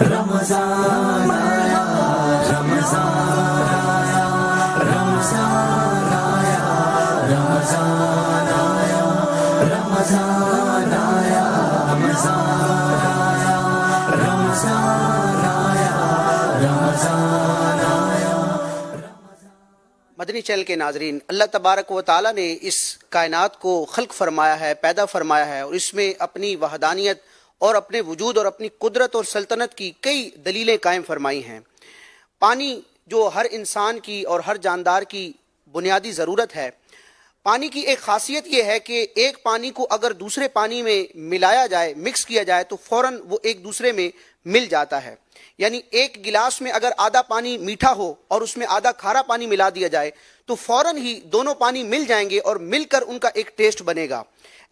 رمضان آیا، رمضان آیا، رمضان آیا، رمضان آیا، رمضان آیا، رمضان آیا، رمضان آیا، رمضان آیا۔ مدنی چینل کے ناظرین، اللہ تبارک و تعالیٰ نے اس کائنات کو خلق فرمایا ہے، پیدا فرمایا ہے، اور اس میں اپنی وحدانیت اور اپنے وجود اور اپنی قدرت اور سلطنت کی کئی دلیلیں قائم فرمائی ہیں۔ پانی جو ہر انسان کی اور ہر جاندار کی بنیادی ضرورت ہے، پانی کی ایک خاصیت یہ ہے کہ ایک پانی کو اگر دوسرے پانی میں ملایا جائے، مکس کیا جائے، تو فوراً وہ ایک دوسرے میں مل جاتا ہے۔ یعنی ایک گلاس میں اگر آدھا پانی میٹھا ہو اور اس میں آدھا کھارا پانی ملا دیا جائے تو فوراً ہی دونوں پانی مل جائیں گے اور مل کر ان کا ایک ٹیسٹ بنے گا۔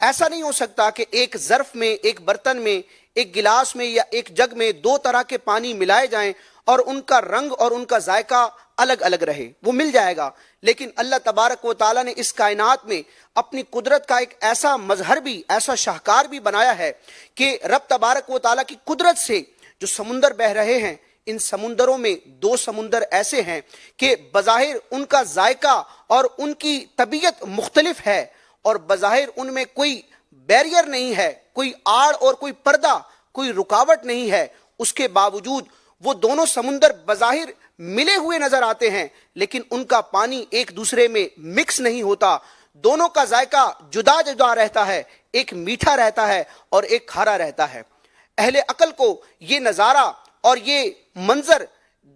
ایسا نہیں ہو سکتا کہ ایک ظرف میں، ایک برتن میں، ایک گلاس میں یا ایک جگ میں دو طرح کے پانی ملائے جائیں اور ان کا رنگ اور ان کا ذائقہ الگ الگ رہے۔ وہ مل جائے گا، لیکن اللہ تبارک و تعالیٰ نے اس کائنات میں اپنی قدرت کا ایک ایسا مظہر بھی، ایسا شاہکار بھی بنایا ہے کہ رب تبارک و تعالیٰ کی قدرت سے جو سمندر بہہ رہے ہیں، ان سمندروں میں دو سمندر ایسے ہیں کہ بظاہر ان کا ذائقہ اور ان کی طبیعت مختلف ہے، اور بظاہر ان میں کوئی بیریئر نہیں ہے، کوئی آڑ اور کوئی پردہ، کوئی رکاوٹ نہیں ہے۔ اس کے باوجود وہ دونوں سمندر بظاہر ملے ہوئے نظر آتے ہیں، لیکن ان کا پانی ایک دوسرے میں مکس نہیں ہوتا۔ دونوں کا ذائقہ جدا جدا رہتا ہے، ایک میٹھا رہتا ہے اور ایک کھارا رہتا ہے۔ اہل عقل کو یہ نظارہ اور یہ منظر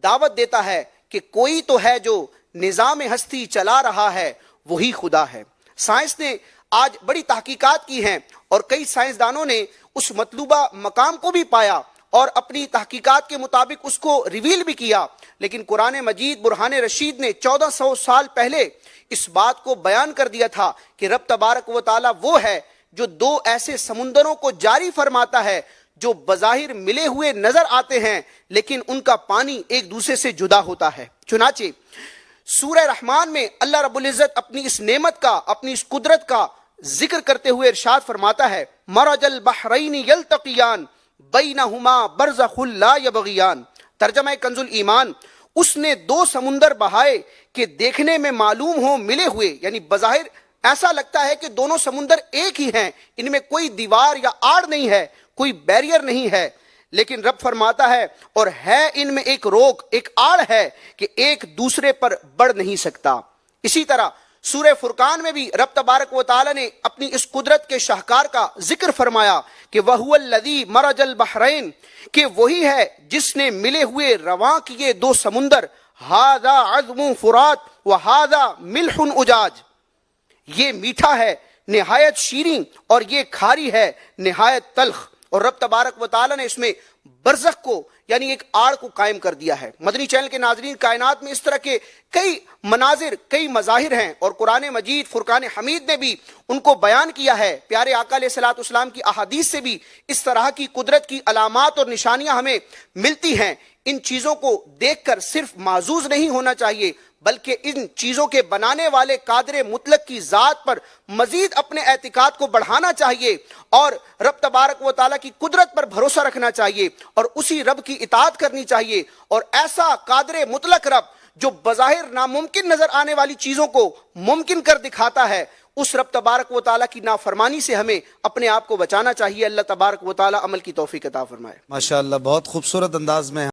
دعوت دیتا ہے کہ کوئی تو ہے جو نظام ہستی چلا رہا ہے، وہی خدا ہے۔ سائنس نے آج بڑی تحقیقات کی ہیں اور کئی سائنسدانوں نے اس مطلوبہ مقام کو بھی پایا اور اپنی تحقیقات کے مطابق اس کو ریویل بھی کیا، لیکن قرآن مجید برہان رشید نے 1400 سال پہلے اس بات کو بیان کر دیا تھا کہ رب تبارک و تعالیٰ وہ ہے جو دو ایسے سمندروں کو جاری فرماتا ہے جو بظاہر ملے ہوئے نظر آتے ہیں، لیکن ان کا پانی ایک دوسرے سے جدا ہوتا ہے۔ چنانچہ سورہ رحمان میں اللہ رب العزت اپنی اس نعمت کا، اپنی اس قدرت کا ذکر کرتے ہوئے ارشاد فرماتا ہے، مرج البحرین یلتقیان بینہما برزخ لا یبغیان۔ ترجمہ کنز الایمان، اس نے دو سمندر بہائے کہ دیکھنے میں معلوم ہو ملے ہوئے، یعنی بظاہر ایسا لگتا ہے کہ دونوں سمندر ایک ہی ہیں، ان میں کوئی دیوار یا آڑ نہیں ہے، کوئی بیریئر نہیں ہے، لیکن رب فرماتا ہے اور ہے ان میں ایک روک، ایک آڑ ہے کہ ایک دوسرے پر بڑھ نہیں سکتا۔ اسی طرح سورہ فرقان میں بھی رب تبارک و تعالی نے اپنی اس قدرت کے شاہکار کا ذکر فرمایا کہ وَهُوَ الَّذِي مَرَجَ الْبَحْرَيْنِ، کہ وہی ہے جس نے ملے ہوئے رواں کیے دو سمندر، هَذَا عَذْبٌ فُرَاتٌ وَهَذَا مِلْحٌ أُجَاجٌ، یہ میٹھا ہے نہایت شیریں اور یہ کھاری ہے نہایت تلخ۔ اور رب تبارک و تعالیٰ نے اس میں برزخ کو، یعنی ایک آڑ کو قائم کر دیا ہے۔ مدنی چینل کے ناظرین، کائنات میں اس طرح کے کئی مناظر، کئی مظاہر ہیں، اور قرآن مجید فرقان حمید نے بھی ان کو بیان کیا ہے۔ پیارے آقا علیہ الصلوۃ والسلام کی احادیث سے بھی اس طرح کی قدرت کی علامات اور نشانیاں ہمیں ملتی ہیں۔ ان چیزوں کو دیکھ کر صرف معزوز نہیں ہونا چاہیے، بلکہ ان چیزوں کے بنانے والے قادر مطلق کی ذات پر مزید اپنے اعتقاد کو بڑھانا چاہیے، اور رب تبارک و تعالیٰ کی قدرت پر بھروسہ رکھنا چاہیے، اور اسی رب کی اطاعت کرنی چاہیے۔ اور ایسا قادر مطلق رب جو بظاہر ناممکن نظر آنے والی چیزوں کو ممکن کر دکھاتا ہے، اس رب تبارک و تعالیٰ کی نافرمانی سے ہمیں اپنے آپ کو بچانا چاہیے۔ اللہ تبارک و تعالیٰ عمل کی توفیق عطا فرمائے۔ ماشاءاللہ، بہت خوبصورت انداز میں